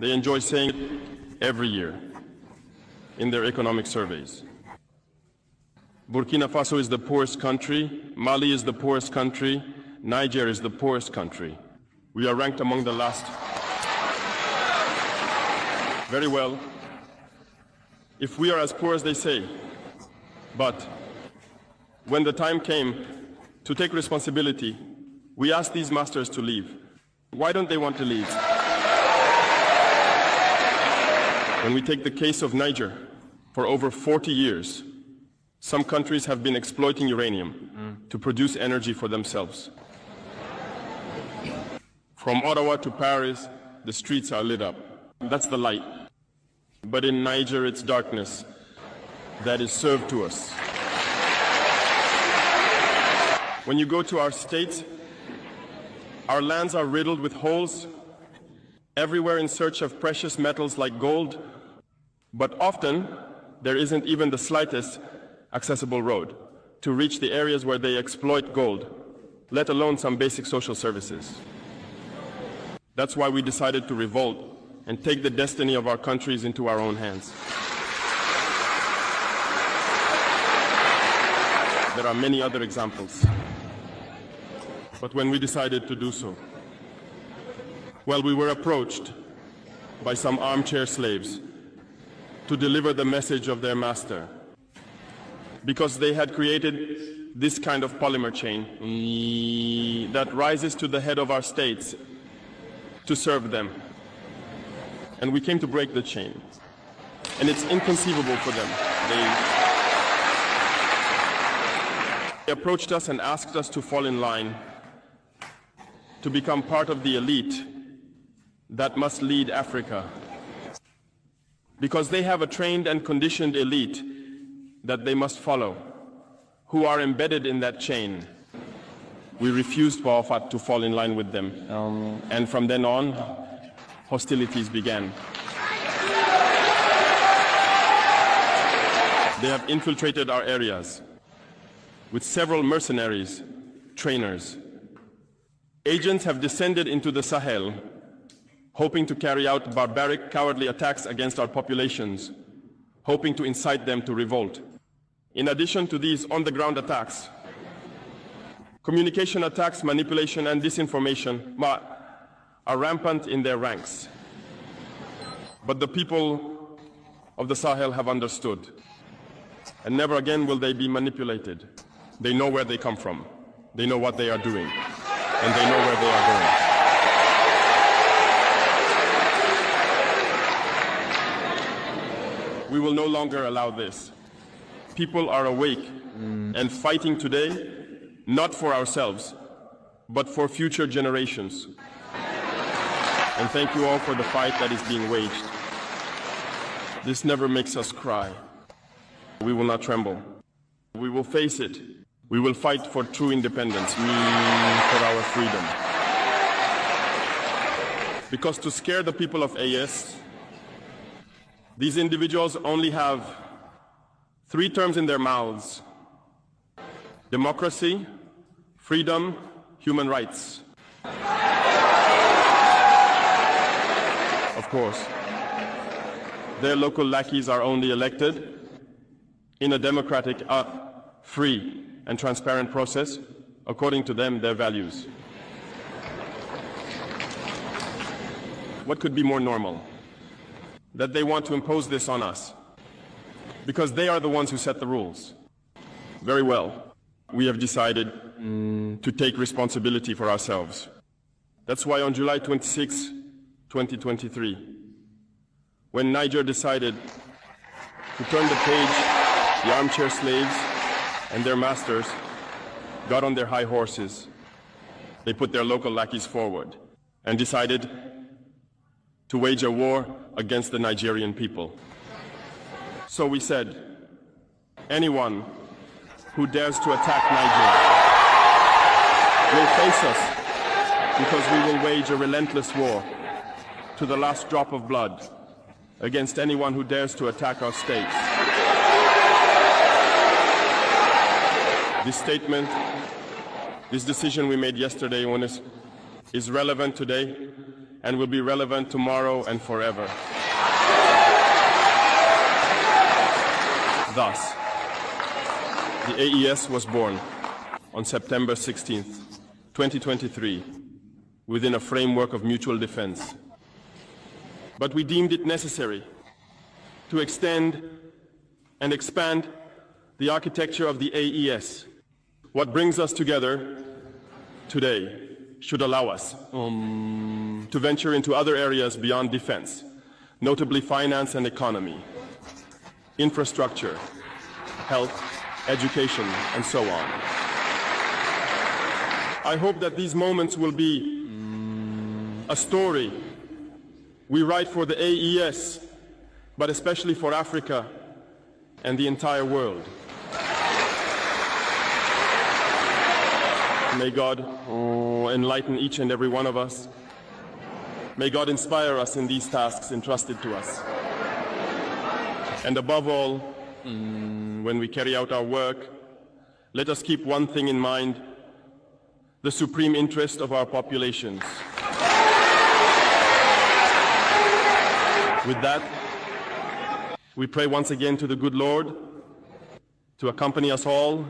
They enjoy saying it every year in their economic surveys. Burkina Faso is the poorest country, Mali is the poorest country, Niger is the poorest country. We are ranked among the last. Very well, if we are as poor as they say, but when the time came to take responsibility, we asked these masters to leave. Why don't they want to leave? When we take the case of Niger, for over 40 years, some countries have been exploiting uranium to produce energy for themselves. From Ottawa to Paris, the streets are lit up. That's the light. But in Niger, it's darkness that is served to us. When you go to our states, our lands are riddled with holes, everywhere in search of precious metals like gold, but often there isn't even the slightest accessible road to reach the areas where they exploit gold, let alone some basic social services. That's why we decided to revolt and take the destiny of our countries into our own hands. There are many other examples. But when we decided to do so, well, we were approached by some armchair slaves to deliver the message of their master, because they had created this kind of polymer chain that rises to the head of our states to serve them. And we came to break the chain. And it's inconceivable for them. They approached us and asked us to fall in line to become part of the elite that must lead Africa. Because they have a trained and conditioned elite that they must follow, who are embedded in that chain. We refused to fall in line with them. And from then on, hostilities began. They have infiltrated our areas with several mercenaries, trainers. Agents have descended into the Sahel, hoping to carry out barbaric, cowardly attacks against our populations, hoping to incite them to revolt. In addition to these on-the-ground attacks, communication attacks, manipulation, and disinformation are rampant in their ranks. But the people of the Sahel have understood, and never again will they be manipulated. They know where they come from, they know what they are doing, and they know where they are going. We will no longer allow this. People are awake and fighting today, not for ourselves, but for future generations. And thank you all for the fight that is being waged. This never makes us cry. We will not tremble. We will face it. We will fight for true independence, for our freedom. Because to scare the people of AS, these individuals only have 3 terms in their mouths: democracy, freedom, human rights. Of course, their local lackeys are only elected in a democratic, free and transparent process, according to them, their values. What could be more normal? That they want to impose this on us, because they are the ones who set the rules. Very well, we have decided to take responsibility for ourselves. That's why on July 26, 2023, when Niger decided to turn the page, the armchair slaves and their masters got on their high horses. They put their local lackeys forward and decided to wage a war against the Nigerian people. So we said, anyone who dares to attack Niger will face us, because we will wage a relentless war to the last drop of blood against anyone who dares to attack our states. This statement, this decision we made yesterday is relevant today and will be relevant tomorrow and forever. Thus, the AES was born on September 16th, 2023, within a framework of mutual defense. But we deemed it necessary to extend and expand the architecture of the AES. What brings us together today should allow us to venture into other areas beyond defense, notably finance and economy, infrastructure, health, education, and so on. I hope that these moments will be a story we write for the AES, but especially for Africa and the entire world. May God enlighten each and every one of us. May God inspire us in these tasks entrusted to us. And above all, when we carry out our work, let us keep one thing in mind: the supreme interest of our populations. With that, we pray once again to the good Lord to accompany us all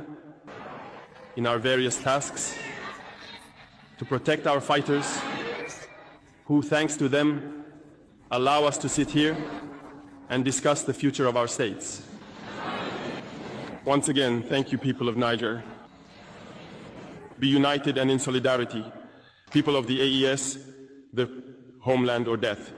in our various tasks, to protect our fighters, who, thanks to them, allow us to sit here and discuss the future of our states. Once again, thank you, people of Niger. Be united and in solidarity. People of the AES, the homeland or death.